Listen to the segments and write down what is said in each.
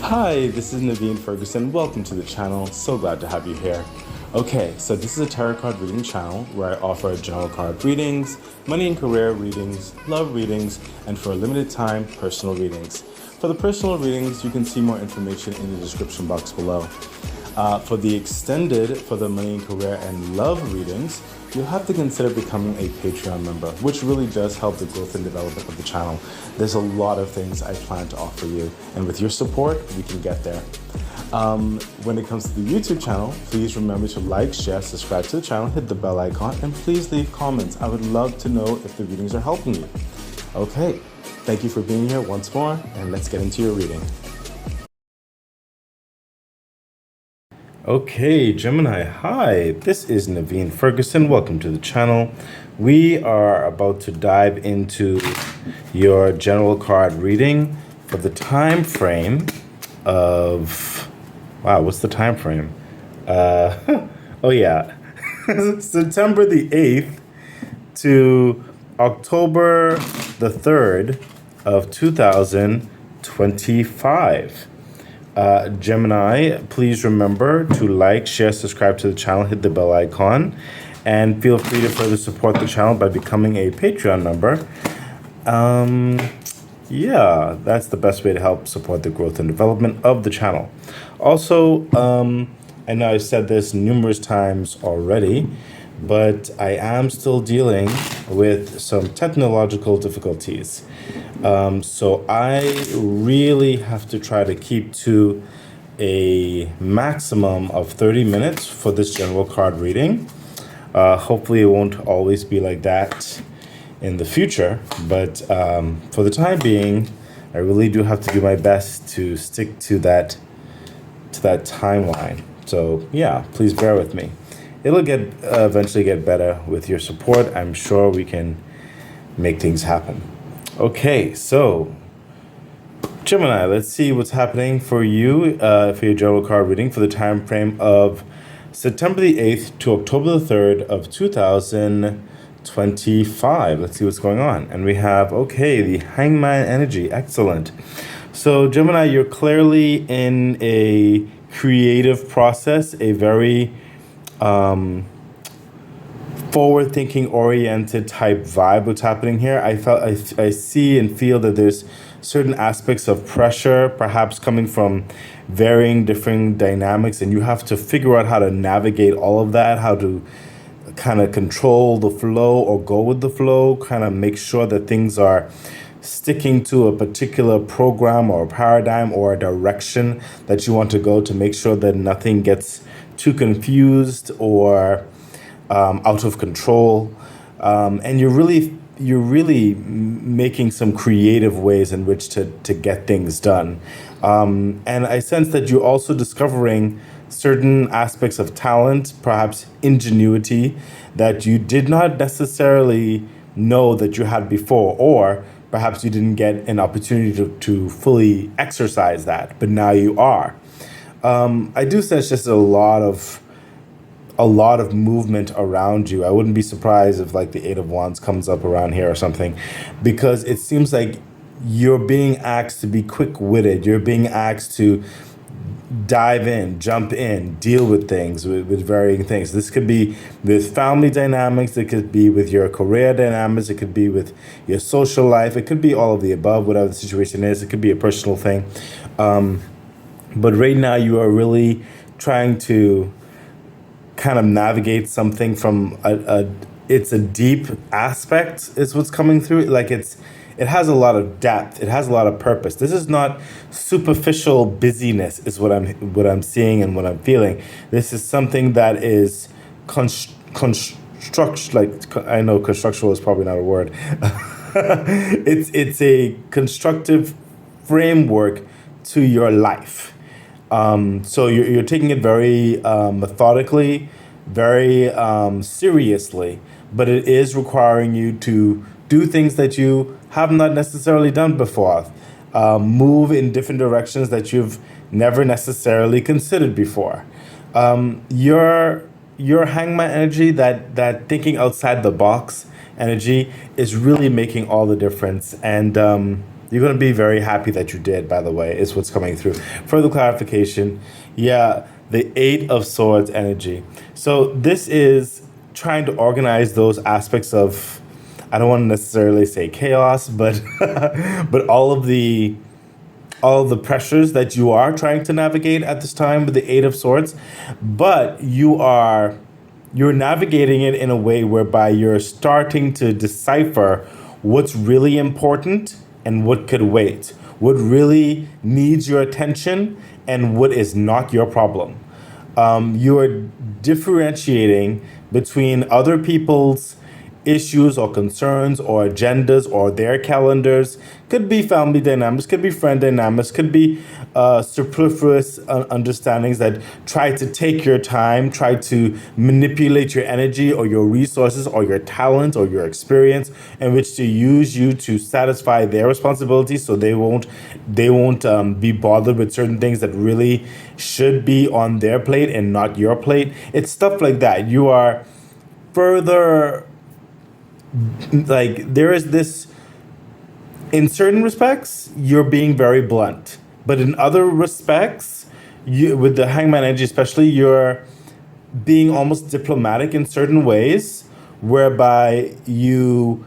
Hi, this is Naveen Ferguson. Welcome to the channel. So glad to have you here. Okay, so this is a tarot card reading channel where I offer general card readings, money and career readings, love readings, and for a limited time, personal readings. For the personal readings, you can see more information in the description box below. For the money and career and love readings, you'll have to consider becoming a Patreon member, which really does help the growth and development of the channel. There's a lot of things I plan to offer you, and with your support, we can get there. When it comes to the YouTube channel, please remember to like, share, subscribe to the channel, hit the bell icon, and please leave comments. I would love to know if the readings are helping you. Okay, thank you for being here once more, and let's get into your reading. Okay, Gemini, hi, this is Naveen Ferguson. Welcome to the channel. We are about to dive into your general card reading for the time frame of, wow, what's the time frame? Oh yeah, September the 8th to October the 3rd of 2025. Gemini, please remember to like, share, subscribe to the channel, hit the bell icon, and feel free to further support the channel by becoming a Patreon member. Yeah, that's the best way to help support the growth and development of the channel. Also, I know I've said this numerous times already, but I am still dealing with some technological difficulties. So I really have to try to keep to a maximum of 30 minutes for this general card reading. Hopefully it won't always be like that in the future, but for the time being, I really do have to do my best to stick to that timeline. So yeah, please bear with me. It'll eventually get better with your support. I'm sure we can make things happen. Okay, so Gemini, let's see what's happening for you for your general card reading for the time frame of September the 8th to October the 3rd of 2025. Let's see what's going on. And we have, okay, the Hangman energy. Excellent. So Gemini, you're clearly in a creative process, a very forward-thinking, oriented type vibe. What's happening here? I see and feel that there's certain aspects of pressure, perhaps coming from varying different dynamics, and you have to figure out how to navigate all of that, how to kind of control the flow or go with the flow, kind of make sure that things are sticking to a particular program or a paradigm or a direction that you want to go, to make sure that nothing gets too confused or out of control. And you're really making some creative ways in which to get things done. And I sense that you're also discovering certain aspects of talent, perhaps ingenuity, that you did not necessarily know that you had before, or perhaps you didn't get an opportunity to fully exercise that, but now you are. I do sense just a lot of movement around you. I wouldn't be surprised if like the Eight of Wands comes up around here or something, because it seems like you're being asked to be quick-witted. You're being asked to dive in, jump in, deal with things, with varying things. This could be with family dynamics, it could be with your career dynamics, it could be with your social life, it could be all of the above, whatever the situation is. It could be a personal thing. But right now you are really trying to kind of navigate something from it's a deep aspect is what's coming through. Like it has a lot of depth. It has a lot of purpose. This is not superficial busyness is what I'm seeing and what I'm feeling. This is something that is construct, like, I know constructual is probably not a word. It's a constructive framework to your life. So you're taking it very methodically, very seriously, but it is requiring you to do things that you have not necessarily done before, move in different directions that you've never necessarily considered before. Your hangman energy, that thinking outside the box energy, is really making all the difference. And You're going to be very happy that you did, by the way, is what's coming through. Further clarification. Yeah, the Eight of Swords energy. So this is trying to organize those aspects of, I don't want to necessarily say chaos, but but all of the pressures that you are trying to navigate at this time with the Eight of Swords, but you're navigating it in a way whereby you're starting to decipher what's really important and what could wait, what really needs your attention and what is not your problem. You are differentiating between other people's issues or concerns or agendas or their calendars. Could be family dynamics, could be friend dynamics, could be superfluous understandings that try to take your time, try to manipulate your energy or your resources or your talent or your experience, in which to use you to satisfy their responsibilities, so they won't be bothered with certain things that really should be on their plate and not your plate. It's stuff like that. You are further, like, there is this, in certain respects you're being very blunt, but in other respects, you, with the Hangman energy especially, you're being almost diplomatic in certain ways, whereby you're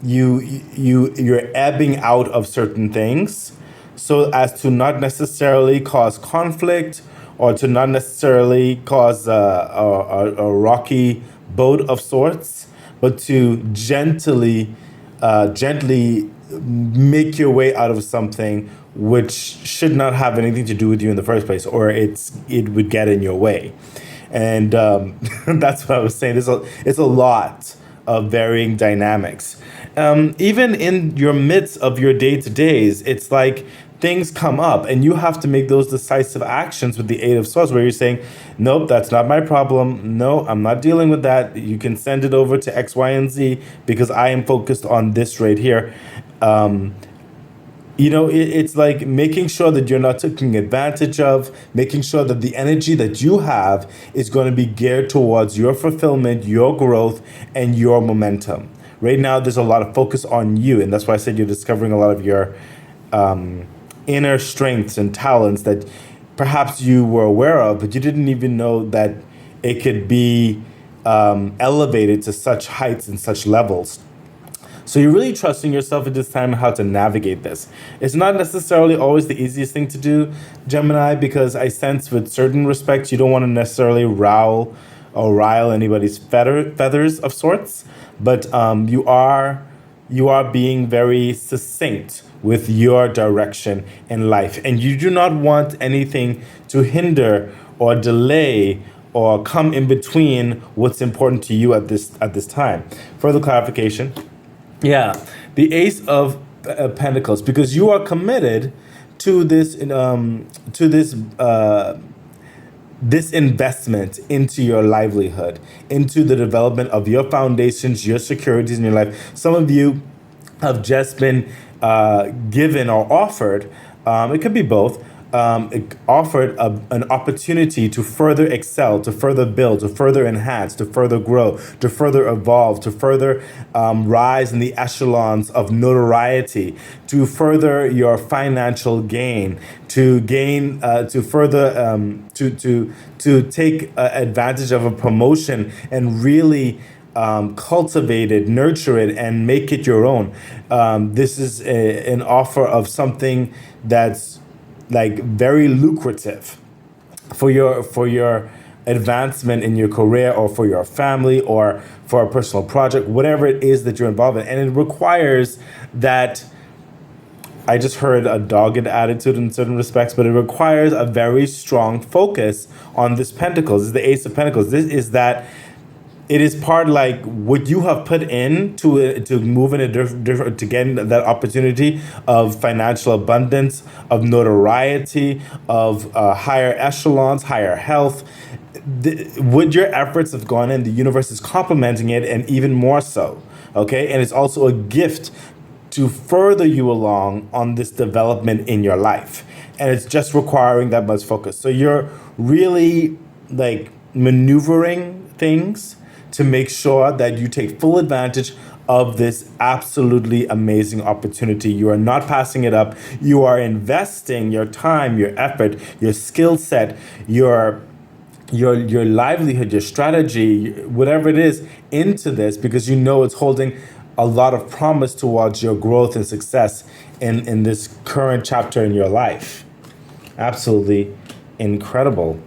ebbing out of certain things so as to not necessarily cause conflict or to not necessarily cause a rocky boat of sorts, but to gently make your way out of something which should not have anything to do with you in the first place, or it would get in your way. And that's what I was saying. It's a lot of varying dynamics. Even in your midst of your day to days, it's like things come up and you have to make those decisive actions with the Eight of Swords, where you're saying, nope, that's not my problem. No, I'm not dealing with that. You can send it over to X, Y, and Z because I am focused on this right here. It's like making sure that you're not taking advantage of, making sure that the energy that you have is going to be geared towards your fulfillment, your growth, and your momentum. Right now, there's a lot of focus on you, and that's why I said you're discovering a lot of your inner strengths and talents that perhaps you were aware of, but you didn't even know that it could be elevated to such heights and such levels. So you're really trusting yourself at this time how to navigate this. It's not necessarily always the easiest thing to do, Gemini, because I sense with certain respects you don't want to necessarily rile anybody's feathers of sorts, but you are being very succinct with your direction in life, and you do not want anything to hinder or delay or come in between what's important to you at this time. Further clarification. Yeah, the Ace of Pentacles, because you are committed to this investment into your livelihood, into the development of your foundations, your securities in your life. Some of you have just been given or offered, it could be both, offered an opportunity to further excel, to further build, to further enhance, to further grow, to further evolve, to further rise in the echelons of notoriety, to further your financial gain, to gain, to further, to take advantage of a promotion and really cultivate it, nurture it, and make it your own. This is an offer of something that's like very lucrative for your advancement in your career, or for your family, or for a personal project, whatever it is that you're involved in. And it requires that, I just heard a dogged attitude in certain respects, but it requires a very strong focus on this Pentacles. This is the Ace of Pentacles. This is that it is part, like, what you have put in to move in a different, to get that opportunity of financial abundance, of notoriety, of higher echelons, higher health. What your efforts have gone in, the universe is complementing it, and even more so. Okay, and it's also a gift to further you along on this development in your life, and it's just requiring that much focus. So you're really, like, maneuvering things to make sure that you take full advantage of this absolutely amazing opportunity. You are not passing it up. You are investing your time, your effort, your skill set, your livelihood, your strategy, whatever it is, into this because you know it's holding a lot of promise towards your growth and success in this current chapter in your life. Absolutely incredible,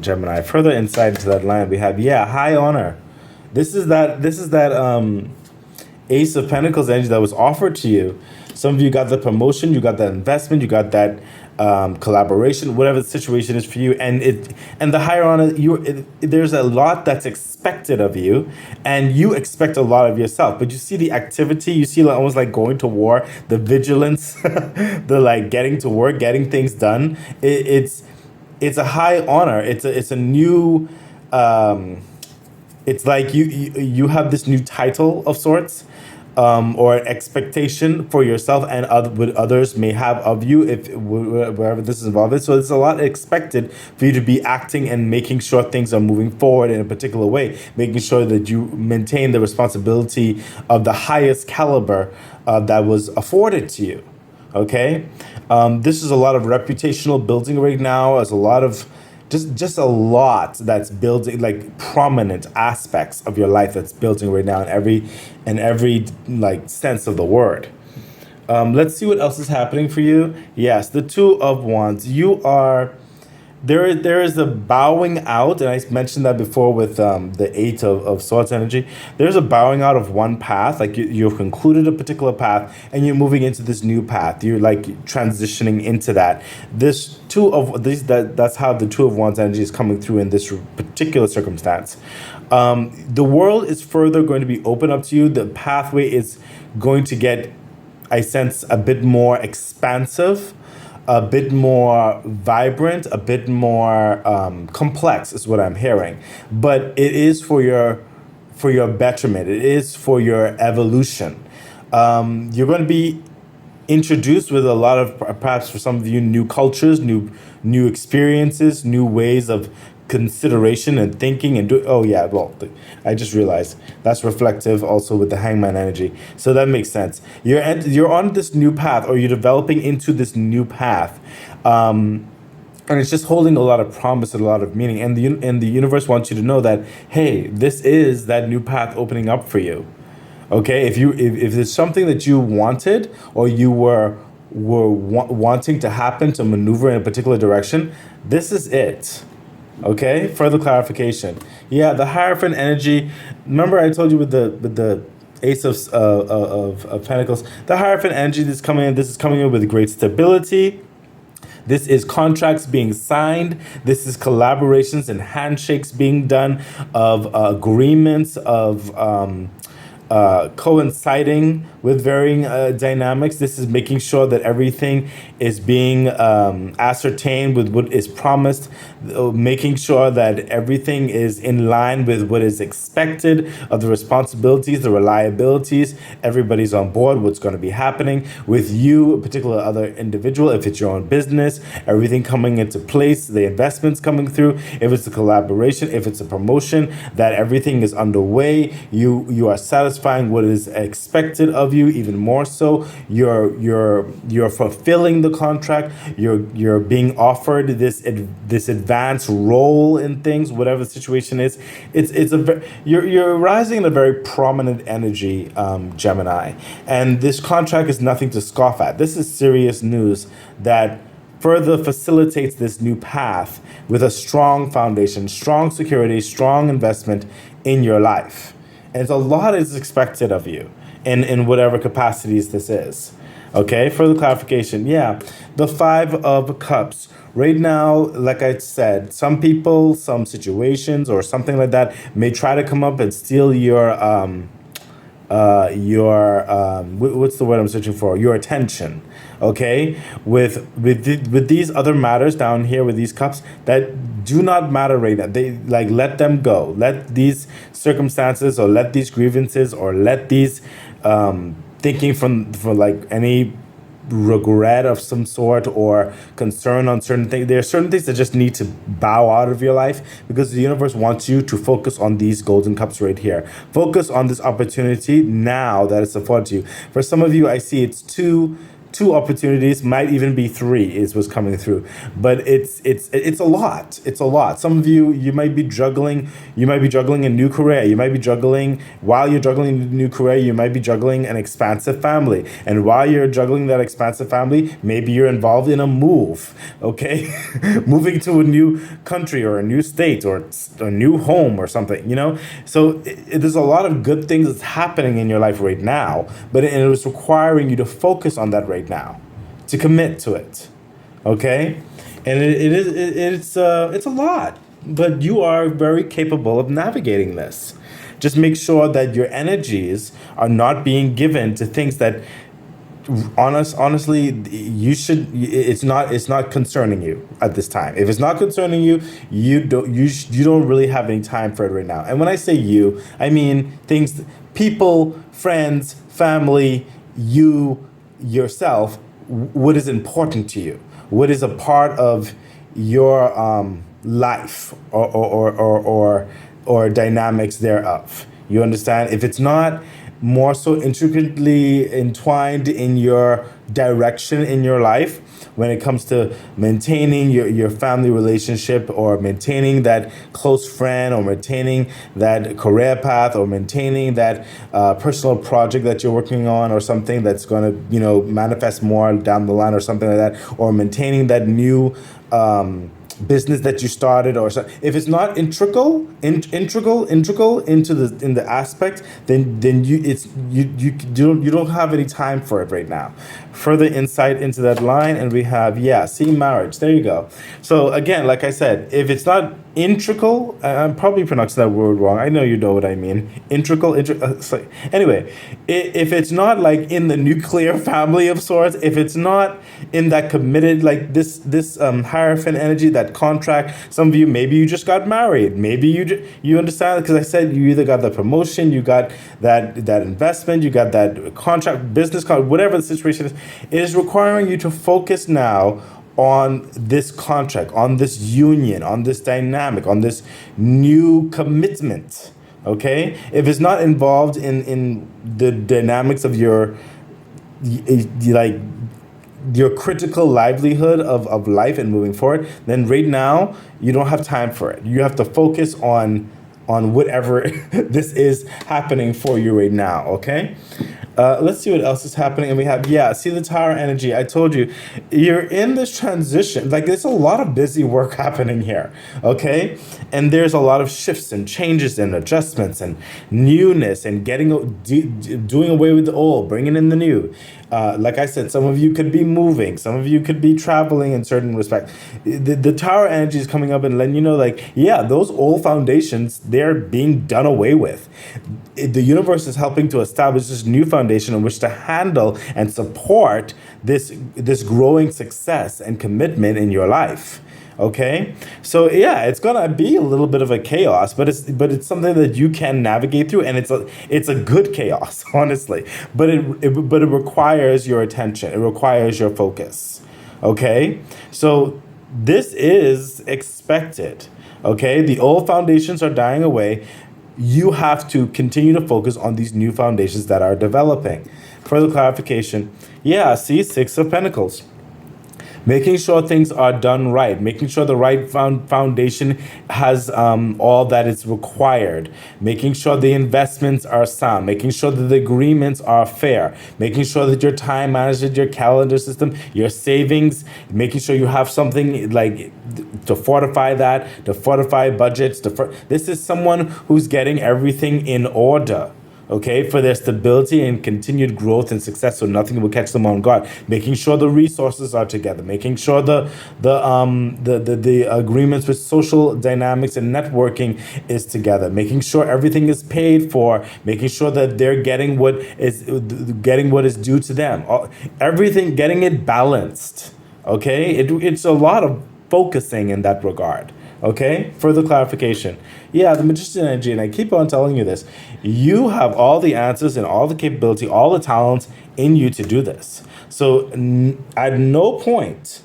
Gemini. Further insight into that line we have, high honor. This is that Ace of Pentacles energy that was offered to you. Some of you got the promotion, you got that investment, you got that collaboration, whatever the situation is for you, and the higher honor. There's a lot that's expected of you, and you expect a lot of yourself. But you see the activity, you see almost like going to war, the vigilance, the like getting to work, getting things done. It's a high honor. It's a new. It's like you have this new title of sorts, or expectation for yourself and what others may have of you if wherever this is involved in. So there's a lot expected for you to be acting and making sure things are moving forward in a particular way, making sure that you maintain the responsibility of the highest caliber that was afforded to you. Okay, this is a lot of reputational building right now. There's a lot of just a lot that's building, like prominent aspects of your life that's building right now in every like sense of the word. Let's see what else is happening for you. Yes, the Two of Wands. You are there is a bowing out, and I mentioned that before with the Eight of Swords energy. There's a bowing out of one path, like you've concluded a particular path, and you're moving into this new path. You're like transitioning into that. This that's how the Two of Wands energy is coming through in this particular circumstance. The world is further going to be open up to you. The pathway is going to get, I sense, a bit more expansive, a bit more vibrant, a bit more complex is what I'm hearing. But it is for your betterment. It is for your evolution. You're going to be introduced with a lot of, perhaps for some of you, new cultures, new experiences, new ways of consideration and thinking and do. Oh yeah, well, I just realized that's reflective also with the Hangman energy, so that makes sense. You're on this new path, or you're developing into this new path, and it's just holding a lot of promise and a lot of meaning. And the universe wants you to know that, hey, this is that new path opening up for you. Okay, if there's something that you wanted, or you were wanting to happen, to maneuver in a particular direction, this is it. Okay, further clarification. Yeah, the Hierophant energy. Remember, I told you with the Ace of Pentacles, the Hierophant energy that's coming in. This is coming in with great stability. This is contracts being signed. This is collaborations and handshakes being done, of agreements, of coinciding with varying dynamics. This is making sure that everything is being ascertained with what is promised, making sure that everything is in line with what is expected of the responsibilities, the reliabilities. Everybody's on board, what's going to be happening with you, a particular other individual. If it's your own business, everything coming into place, the investments coming through. If it's a collaboration, if it's a promotion, that everything is underway. You are satisfying what is expected of you, even more so. You're fulfilling the contract. You're being offered this advanced role in things, whatever the situation is. You're rising in a very prominent energy, Gemini, and this contract is nothing to scoff at. This is serious news that further facilitates this new path with a strong foundation, strong security, strong investment in your life. And a lot is expected of you in whatever capacities this is. Okay, further clarification. Yeah, the Five of Cups. Right now, like I said, some people, some situations, or something like that may try to come up and steal your what's the word I'm searching for? Your attention. Okay, with these other matters down here, with these cups that do not matter right now. They like, let them go. Let these circumstances, or let these grievances, or let these thinking for like any regret of some sort or concern on certain things. There are certain things that just need to bow out of your life because the universe wants you to focus on these golden cups right here. Focus on this opportunity now that it's afforded to you. For some of you, I see it's two opportunities, might even be three is what's coming through, but it's a lot. It's a lot. Some of you might be juggling a new career. You might be juggling, while you're juggling a new career, you might be juggling an expansive family, and while you're juggling that expansive family, maybe you're involved in a move, okay? Moving to a new country or a new state or a new home or something, so there's a lot of good things that's happening in your life right now, but it was requiring you to focus on that right now, to commit to it, okay? And it's a lot, but you are very capable of navigating this. Just make sure that your energies are not being given to things that honestly it's not concerning you at this time. If it's not concerning you, you don't really have any time for it right now. And when I say you, I mean things, people, friends, family, you yourself, what is important to you, what is a part of your life or dynamics thereof. You understand? If it's not more so intricately entwined in your direction in your life when it comes to maintaining your family relationship or maintaining that close friend or maintaining that career path or maintaining that personal project that you're working on or something that's going to manifest more down the line or something like that, or maintaining that new business that you started, or so. If it's not integral into the aspect, then you don't have any time for it right now. Further insight into that line, and we have marriage. There you go. So again, like I said, if it's not integral, I'm probably pronouncing that word wrong. I know you know what I mean. Integral. Anyway, if it's not like in the nuclear family of sorts, if it's not in that committed, like this Hierophant energy, that contract. Some of you, maybe you just got married. Maybe you understand, because I said you either got the promotion, you got that investment, you got that contract, business contract, whatever the situation is. It is requiring you to focus now on this contract, on this union, on this dynamic, on this new commitment, okay? If it's not involved in the dynamics of your critical livelihood of life and moving forward, then right now you don't have time for it. You have to focus on whatever this is happening for you right now, okay? Let's see what else is happening. And we have, see the Tower energy. I told you, you're in this transition. Like, there's a lot of busy work happening here, okay? And there's a lot of shifts and changes and adjustments and newness and doing away with the old, bringing in the new. Like I said, some of you could be moving. Some of you could be traveling in certain respect. The Tower energy is coming up and letting you know, those old foundations, they're being done away with. The universe is helping to establish this new foundation in which to handle and support this growing success and commitment in your life. Okay, so it's gonna be a little bit of a chaos, but it's something that you can navigate through, and it's a good chaos, honestly. But it requires your attention. It requires your focus. Okay, so this is expected. Okay, the old foundations are dying away. You have to continue to focus on these new foundations that are developing. Further clarification, see Six of Pentacles. Making sure things are done right, making sure the right foundation has all that is required, making sure the investments are sound, making sure that the agreements are fair, making sure that your time management, your calendar system, your savings, making sure you have something to fortify that, to fortify budgets. This is someone who's getting everything in order. Okay, for their stability and continued growth and success, so nothing will catch them on guard. Making sure the resources are together, making sure the agreements with social dynamics and networking is together, making sure everything is paid for, making sure that they're getting what is due to them. Everything, getting it balanced. Okay, it's a lot of focusing in that regard. Okay, further clarification. The Magician energy, and I keep on telling you this, you have all the answers and all the capability, all the talents in you to do this. So at no point,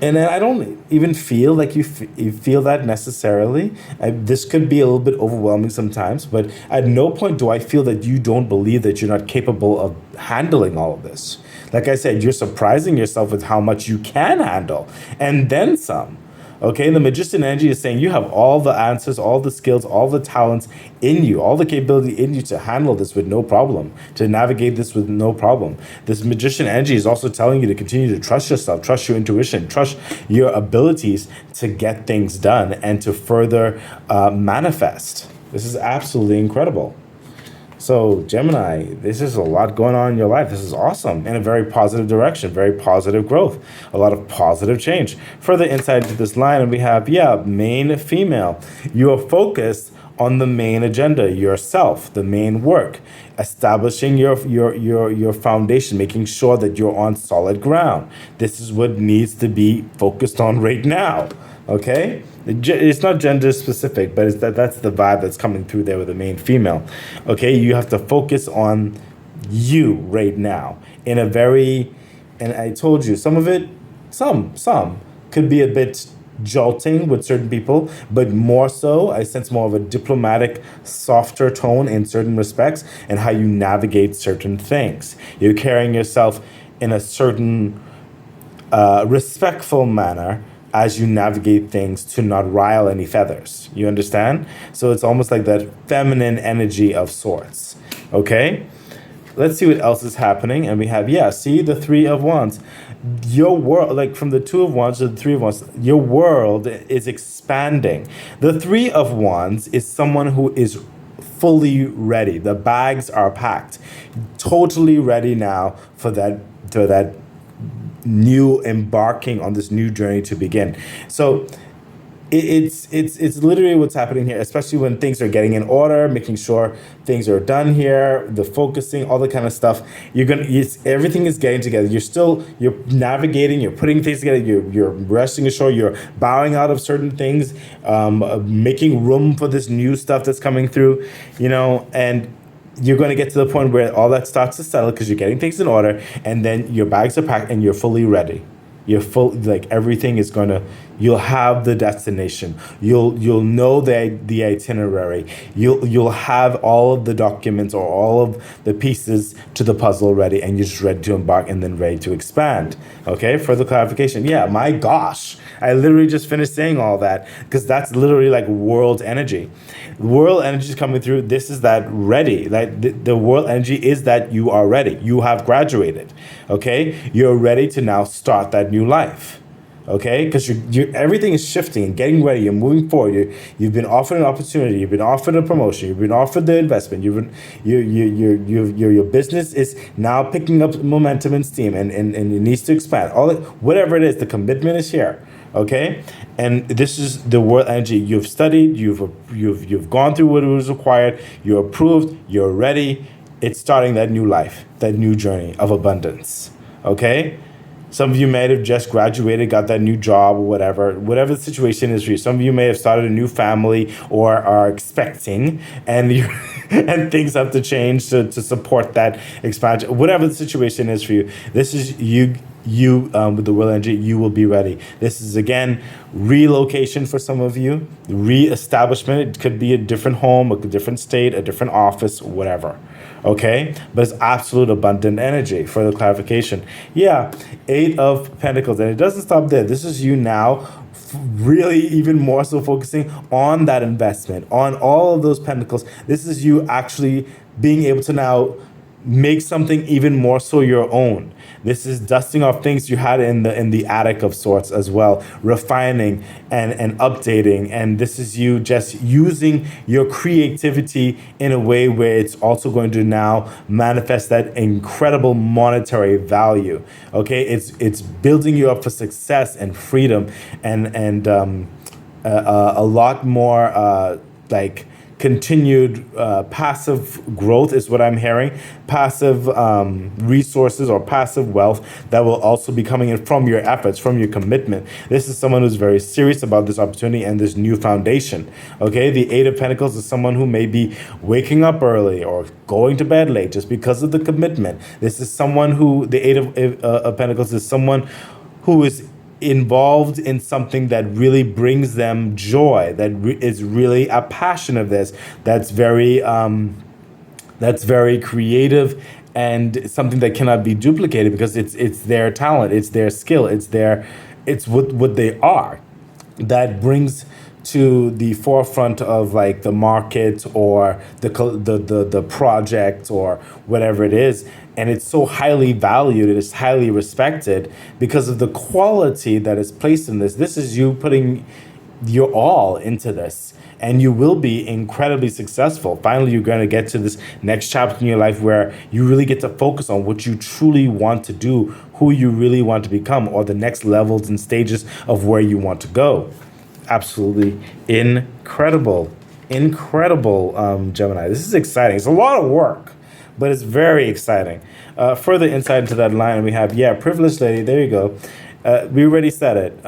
and I don't even feel like you feel that necessarily. This could be a little bit overwhelming sometimes, but at no point do I feel that you don't believe that you're not capable of handling all of this. Like I said, you're surprising yourself with how much you can handle, and then some. Okay, the magician energy is saying you have all the answers, all the skills, all the talents in you, all the capability in you to handle this with no problem, to navigate this with no problem. This magician energy is also telling you to continue to trust yourself, trust your intuition, trust your abilities to get things done and to further manifest. This is absolutely incredible. So, Gemini, this is a lot going on in your life. This is awesome in a very positive direction, very positive growth, a lot of positive change. Further insight into this line, and we have, main female. You are focused on the main agenda, yourself, the main work, establishing your foundation, making sure that you're on solid ground. This is what needs to be focused on right now. Okay? It's not gender specific, but that's the vibe that's coming through there with the main female. Okay? You have to focus on you right now in a very, and I told you, some of it, some could be a bit jolting with certain people, but more so, I sense more of a diplomatic, softer tone in certain respects and how you navigate certain things. You're carrying yourself in a certain respectful manner as you navigate things to not rile any feathers. You understand? So it's almost like that feminine energy of sorts. Okay? Let's see what else is happening. And we have, see the Three of Wands. Your world, like from the Two of Wands to the Three of Wands, your world is expanding. The Three of Wands is someone who is fully ready. The bags are packed. Totally ready now for that new embarking on this new journey to begin. So it's literally what's happening here, especially when things are getting in order, making sure things are done here, the focusing, all the kind of stuff. Everything is getting together. You're navigating, you're putting things together, you're resting ashore, you're bowing out of certain things, making room for this new stuff that's coming through, and you're going to get to the point where all that starts to settle because you're getting things in order, and then your bags are packed and you're fully ready. You're full, like everything is going to, you'll have the destination. You'll know the itinerary. You'll have all of the documents or all of the pieces to the puzzle ready, and you're just ready to embark and then ready to expand. Okay, further clarification. Yeah, my gosh, I literally just finished saying all that because that's literally like world energy. World energy is coming through. This is that ready. Like the world energy is that you are ready. You have graduated. Okay, you're ready to now start that new life. Okay, because everything is shifting and getting ready. You're moving forward. You've been offered an opportunity. You've been offered a promotion. You've been offered the investment. Your business is now picking up momentum and steam, and it needs to expand. Whatever it is, the commitment is here. Okay, and this is the world energy. You've studied. You've gone through what was required. You're approved. You're ready. It's starting that new life, that new journey of abundance. Okay. Some of you may have just graduated, got that new job or whatever the situation is for you. Some of you may have started a new family or are expecting, and and things have to change to support that expansion. Whatever the situation is for you, this is you with the will energy, you will be ready. This is, again, relocation for some of you, re-establishment. It could be a different home, a different state, a different office, whatever. Okay, but it's absolute abundant energy. For the clarification, Eight of Pentacles, and it doesn't stop there. This is you now, really even more so focusing on that investment, on all of those pentacles. This is you actually being able to now make something even more so your own. This is dusting off things you had in the attic of sorts as well, refining and updating. And this is you just using your creativity in a way where it's also going to now manifest that incredible monetary value. Okay, it's building you up for success and freedom and a lot more like continued passive growth is what I'm hearing. Passive resources or passive wealth that will also be coming in from your efforts, from your commitment. This is someone who's very serious about this opportunity and this new foundation. Okay, the Eight of Pentacles is someone who may be waking up early or going to bed late just because of the commitment. This is someone who, the Eight of Pentacles is someone who is involved in something that really brings them joy, that is really a passion of this, that's very creative and something that cannot be duplicated because it's their talent, it's their skill, it's what they are that brings to the forefront of like the market or the project or whatever it is, and it's so highly valued, it is highly respected because of the quality that is placed in this. This is you putting your all into this, and you will be incredibly successful. Finally, you're going to get to this next chapter in your life where you really get to focus on what you truly want to do, who you really want to become, or the next levels and stages of where you want to go. Absolutely incredible, Gemini. This is exciting. It's a lot of work, but it's very exciting. Further insight into that line, we have, privileged lady. There you go. We already said it.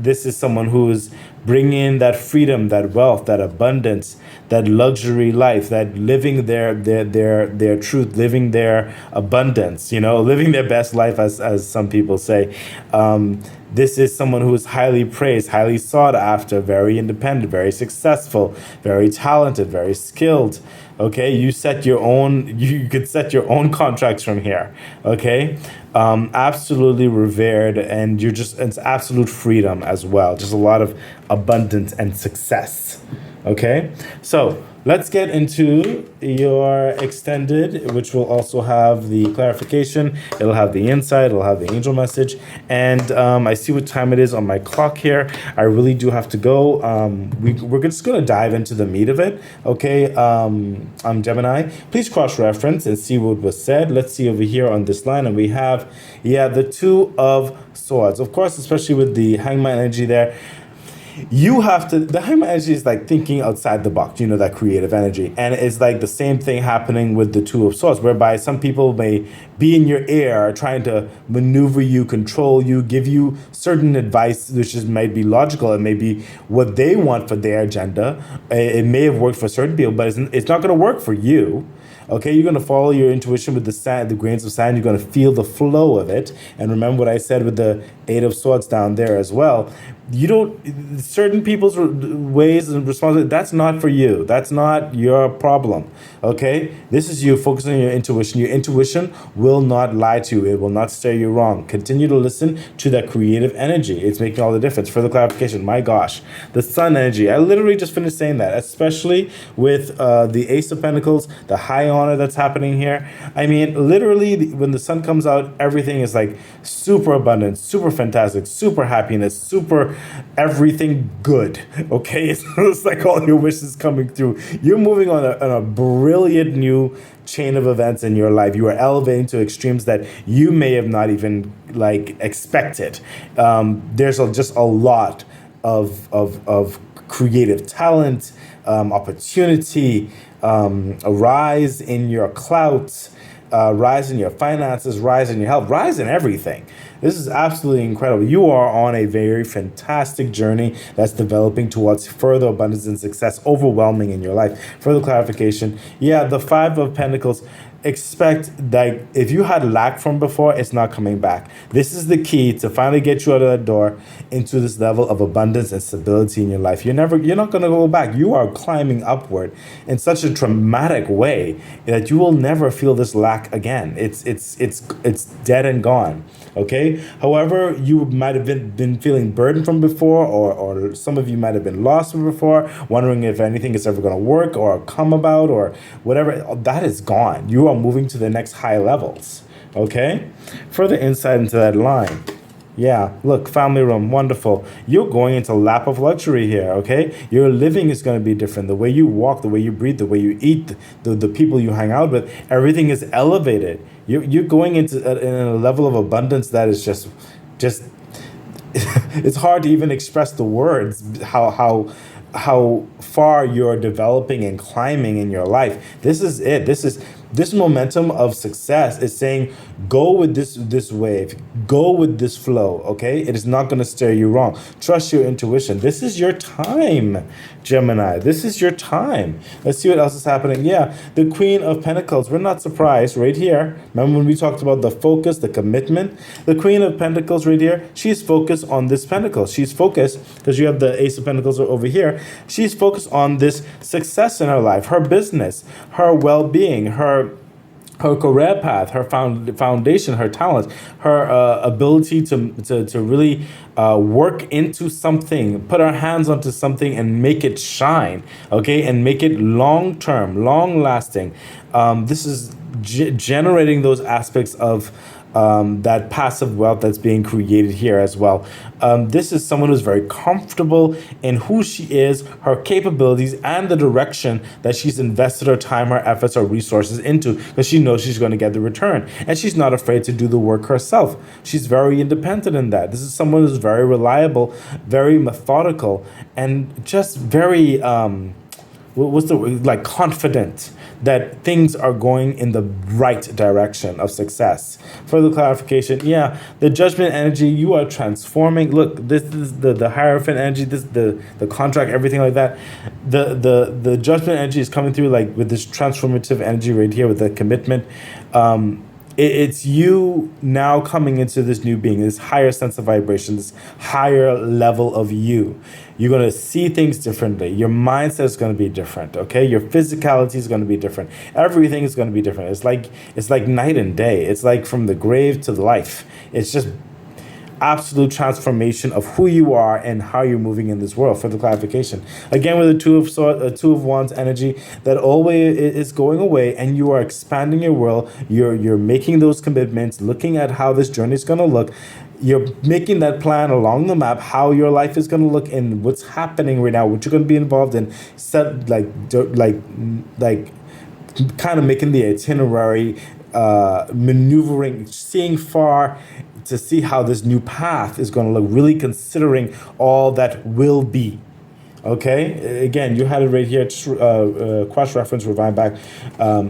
This is someone who is bringing that freedom, that wealth, that abundance, that luxury life, that living their truth, living their abundance, living their best life, as some people say. This is someone who is highly praised, highly sought after, very independent, very successful, very talented, very skilled. Okay, you could set your own contracts from here. Okay, absolutely revered, and it's absolute freedom as well. Just a lot of abundance and success. Okay, so let's get into your extended, which will also have the clarification. It'll have the insight. It'll have the angel message. And I see what time it is on my clock here. I really do have to go. We're just going to dive into the meat of it. Okay, I'm Gemini. Please cross-reference and see what was said. Let's see over here on this line. And we have, the Two of Swords. Of course, especially with the Hangman energy there. You have to, the Hangman energy is like thinking outside the box, that creative energy. And it's like the same thing happening with the Two of Swords, whereby some people may be in your ear trying to maneuver you, control you, give you certain advice, which might be logical. It may be what they want for their agenda. It may have worked for certain people, but it's not going to work for you. Okay, you're going to follow your intuition with the grains of sand. You're going to feel the flow of it. And remember what I said with the Eight of Swords down there as well. Certain people's ways and responsibility, that's not for you. That's not your problem. Okay, this is you focusing on your intuition. Your intuition will not lie to you. It will not steer you wrong. Continue to listen to that creative energy. It's making all the difference. Further clarification, my gosh, the sun energy. I literally just finished saying that, especially with the Ace of Pentacles, the high honor that's happening here. I mean, literally, when the sun comes out, everything is like super abundant, super fantastic, super happiness, super everything good. Okay, it's like all your wishes coming through. You're moving on a brilliant new chain of events in your life. You are elevating to extremes that you may have not even expected. There's just a lot of creative talent, opportunity, a rise in your clout, rise in your finances, rise in your health, rise in everything. This is absolutely incredible. You are on a very fantastic journey that's developing towards further abundance and success, overwhelming in your life. Further clarification, the Five of Pentacles. Expect that if you had lack from before, it's not coming back. This is the key to finally get you out of that door into this level of abundance and stability in your life. You're not going to go back. You are climbing upward in such a dramatic way that you will never feel this lack again. It's dead and gone. Okay. However, you might have been feeling burdened from before, or some of you might have been lost from before, wondering if anything is ever going to work or come about or whatever. That is gone. You are moving to the next high levels. Okay. Further insight into that line. Look, family room, wonderful. You're going into lap of luxury here, okay? Your living is going to be different. The way you walk, the way you breathe, the way you eat, the people you hang out with, everything is elevated. You're going into a level of abundance that is just it's hard to even express the words how far you're developing and climbing in your life. This is it. This momentum of success is saying, go with this wave, go with this flow. Okay, it is not going to steer you wrong. Trust your intuition. This is your time, Gemini. This is your time. Let's see what else is happening. Yeah, the Queen of Pentacles. We're not surprised right here. Remember when we talked about the focus, the commitment? The Queen of Pentacles right here, she's focused on this pentacle. She's focused, because you have the Ace of Pentacles over here, she's focused on this success in her life, her business, her well-being, her career path, her foundation, her talent, her ability to really work into something, put her hands onto something and make it shine, okay, and make it long-term, long-lasting. This is generating those aspects of that passive wealth that's being created here as well. This is someone who's very comfortable in who she is, her capabilities, and the direction that she's invested her time, her efforts, her resources into, because she knows she's going to get the return. And she's not afraid to do the work herself. She's very independent in that. This is someone who's very reliable, very methodical, and just very, what's the word? Like confident that things are going in the right direction of success. Further clarification, yeah, the Judgment energy, you are transforming. Look, this is the Hierophant energy, this the contract, everything like that. The Judgment energy is coming through like with this transformative energy right here with the commitment. It's you now coming into this new being, this higher sense of vibration, this higher level of you. You're going to see things differently. Your mindset is going to be different, okay? Your physicality is going to be different. Everything is going to be different. It's like night and day. It's like from the grave to the life. It's just absolute transformation of who you are and how you're moving in this world. For the clarification, again with the Two of Wands energy, that always is going away, and you are expanding your world. You're making those commitments, looking at how this journey is going to look. You're making that plan along the map, how your life is going to look and what's happening right now, what you're going to be involved in. Set like kind of making the itinerary, maneuvering, seeing far to see how this new path is going to look, really considering all that will be. Okay, again, you had it right here. Cross-reference, rewind back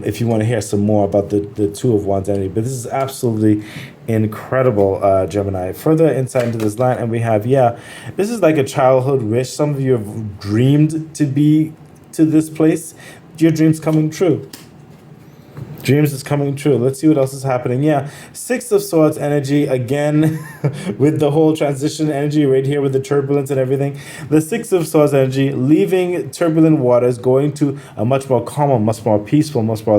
if you want to hear some more about the Two of Wands energy. But this is absolutely incredible, Gemini. Further insight into this line, and we have, yeah, this is like a childhood wish. Some of you have dreamed to be to this place. Your dream's coming true. Dreams is coming true. Let's see what else is happening. Yeah, Six of Swords energy again with the whole transition energy right here with the turbulence and everything. The Six of Swords energy, leaving turbulent waters, going to a much more calm, much more peaceful, much more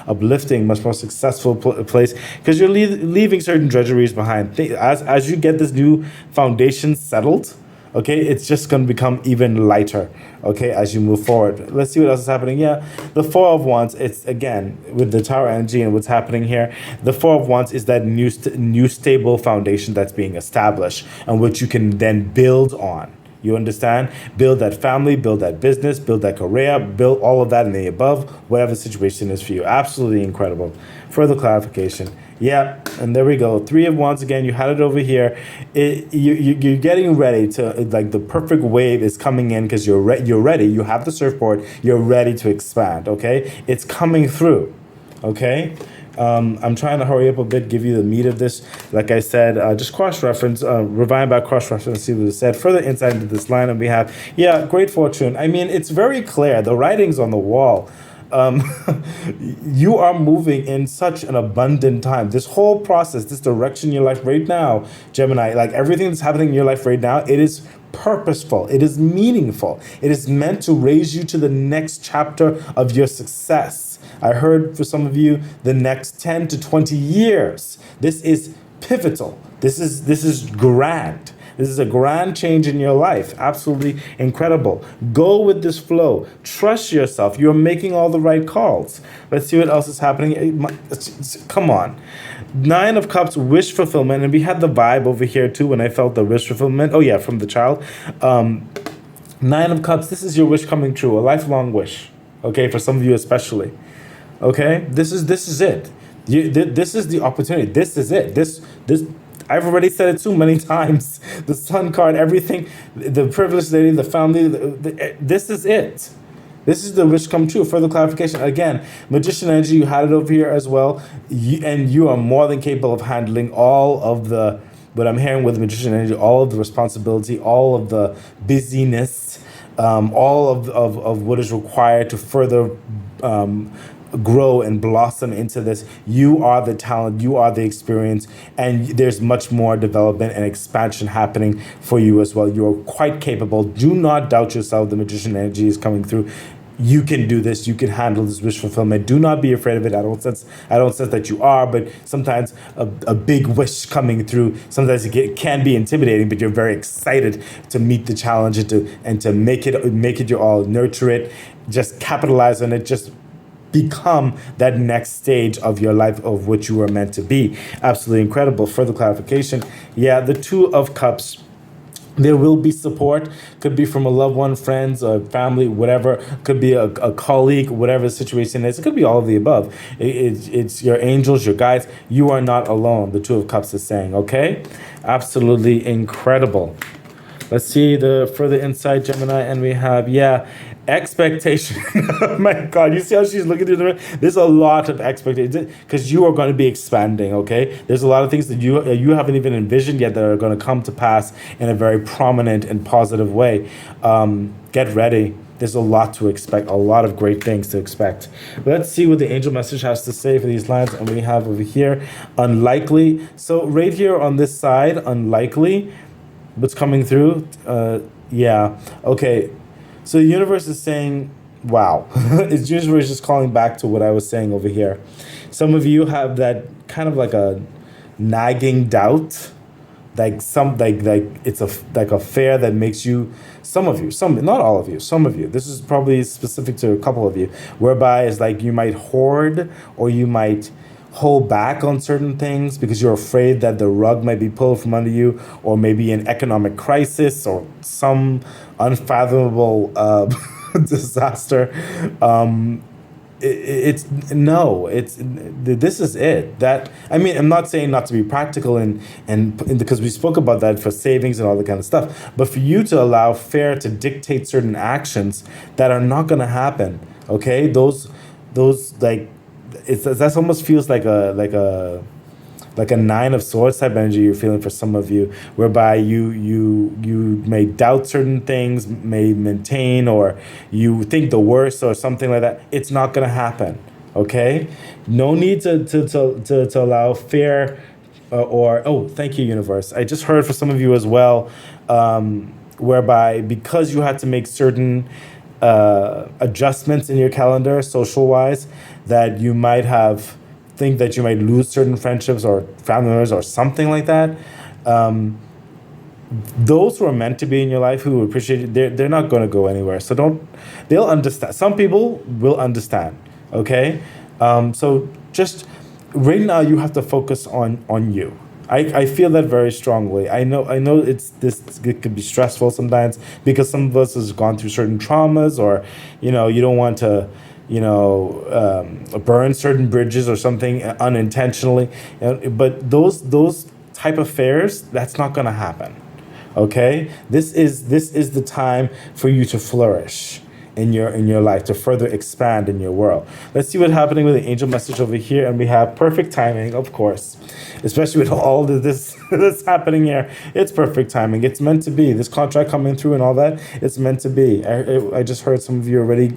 uplifting, much more successful place, because you're leaving certain drudgeries behind. As you get this new foundation settled, okay, it's just going to become even lighter, okay, as you move forward. Let's see what else is happening. Yeah, the Four of Wands, it's again with the Tower energy and what's happening here. The Four of Wands is that new stable foundation that's being established and which you can then build on. You understand? Build that family, build that business, build that career, build all of that in the above, whatever the situation is for you. Absolutely incredible. Further clarification. Yeah, and there we go. Three of Wands again. You had it over here. You're getting ready to, like, the perfect wave is coming in because you're ready. You have the surfboard. You're ready to expand, okay? It's coming through, okay? I'm trying to hurry up a bit, give you the meat of this. Like I said, just cross-reference, rewind back, cross-reference, see what it said. Further insight into this line, and we have, yeah, great fortune. I mean, it's very clear. The writing's on the wall. You are moving in such an abundant time. This whole process, this direction in your life right now, Gemini, like everything that's happening in your life right now, it is purposeful. It is meaningful. It is meant to raise you to the next chapter of your success. I heard for some of you, the next 10 to 20 years. This is pivotal. This is grand. This is a grand change in your life. Absolutely incredible. Go with this flow. Trust yourself. You're making all the right calls. Let's see what else is happening. Come on. Nine of Cups, wish fulfillment. And we had the vibe over here too when I felt the wish fulfillment. Oh yeah, from the child. Nine of Cups, this is your wish coming true. A lifelong wish. Okay, for some of you especially. Okay, this is it. This is the opportunity. This is it. This I've already said it too many times. The sun card, everything, the privileged lady, the family, this is it. This is the wish come true. Further clarification. Again, magician energy, you had it over here as well. And you are more than capable of handling all of the, what I'm hearing with magician energy, all of the responsibility, all of the busyness, all of what is required to further grow and blossom into this. You are the talent, you are the experience, and there's much more development and expansion happening for you as well. You're quite capable. Do not doubt yourself. The magician energy is coming through. You can do this. You can handle this wish fulfillment. Do not be afraid of it. I don't sense that you are, but sometimes a big wish coming through, sometimes it can be intimidating, but you're very excited to meet the challenge and to make it your all, nurture it, just capitalize on it, just become that next stage of your life of what you were meant to be. Absolutely incredible. Further clarification. Yeah, the Two of Cups. There will be support. Could be from a loved one, friends, or family, whatever. Could be a colleague, whatever the situation is. It could be all of the above. It's your angels, your guides. You are not alone, the Two of Cups is saying, okay? Absolutely incredible. Let's see the further insight, Gemini, and we have, expectation. Oh my God, you see how she's looking through the. There's a lot of expectations because you are going to be expanding. Okay, there's a lot of things that you haven't even envisioned yet that are going to come to pass in a very prominent and positive way. Get ready. There's a lot to expect, a lot of great things to expect. Let's see what the angel message has to say for these lines. And we have over here, unlikely. So right here on this side, unlikely. What's coming through? Okay. So the universe is saying, wow. It's universe just calling back to what I was saying over here. Some of you have that kind of like a nagging doubt, like it's a fear that makes you, not all of you, some of you. This is probably specific to a couple of you, whereby it's like you might hoard or you might hold back on certain things because you're afraid that the rug might be pulled from under you, or maybe an economic crisis or some unfathomable disaster. This is it. That, I mean, I'm not saying not to be practical and because we spoke about that for savings and all that kind of stuff, but for you to allow fear to dictate certain actions that are not going to happen. Okay, those like. That almost feels like a Nine of Swords type energy you're feeling for some of you, whereby you may doubt certain things, may maintain, or you think the worst or something like that. It's not gonna happen. Okay, no need to allow fear thank you, universe. I just heard for some of you as well, whereby because you had to make certain adjustments in your calendar, social wise, that you might think that you might lose certain friendships or family members or something like that. Those who are meant to be in your life, who appreciate it, they're not going to go anywhere. So they'll understand. Some people will understand. Okay, so just right now you have to focus on you. I feel that very strongly. I know it could be stressful sometimes because some of us has gone through certain traumas, or you don't want to burn certain bridges or something unintentionally. But those type of affairs, that's not going to happen. Okay, this is the time for you to flourish in your life, to further expand in your world. Let's see what's happening with the angel message over here, and we have perfect timing, of course, especially with all of this that's happening here. It's perfect timing. It's meant to be. This contract coming through and all that, it's meant to be. I just heard some of you already.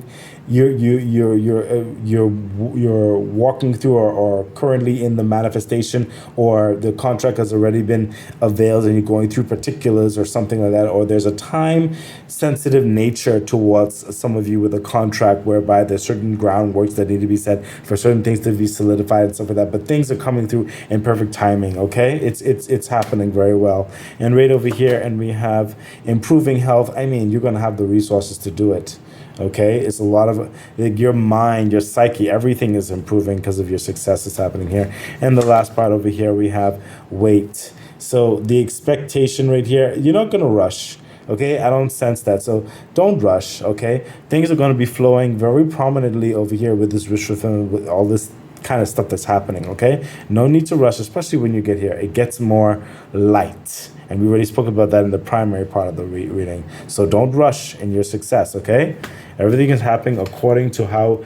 You're walking through or currently in the manifestation, or the contract has already been availed and you're going through particulars or something like that, or there's a time sensitive nature towards some of you with a contract whereby there's certain groundworks that need to be set for certain things to be solidified and stuff like that, but things are coming through in perfect timing. Okay, it's happening very well. And right over here, and we have improving health. I mean, you're going to have the resources to do it. Okay, it's a lot of your mind, your psyche, everything is improving because of your success that's happening here. And the last part over here, we have wait. So the expectation right here, you're not going to rush. Okay, I don't sense that. So don't rush. Okay, things are going to be flowing very prominently over here with this wish fulfillment, with all this kind of stuff that's happening, okay? No need to rush, especially when you get here. It gets more light. And we already spoke about that in the primary part of the reading. So don't rush in your success, okay? Everything is happening according to how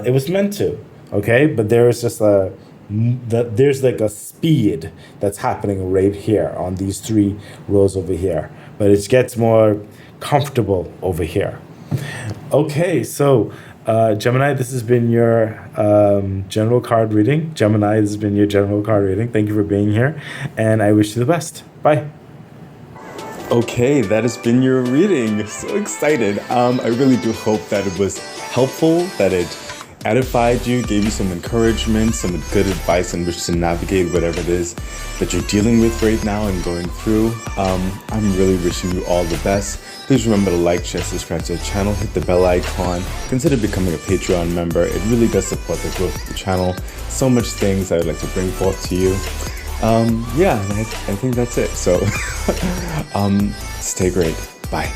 it was meant to, okay? But there is just there's like a speed that's happening right here on these 3 rows over here. But it gets more comfortable over here. Okay, so Gemini, this has been your general card reading. Gemini, this has been your general card reading. Thank you for being here, and I wish you the best. Bye. Okay, that has been your reading. So excited. I really do hope that it was helpful, that it edified you, gave you some encouragement, some good advice on which to navigate whatever it is that you're dealing with right now and going through. I'm really wishing you all the best. Please remember to like, share, subscribe to the channel, hit the bell icon, consider becoming a Patreon member. It really does support the growth of the channel. So much things I would like to bring forth to you. Yeah, I think that's it. So stay great. Bye.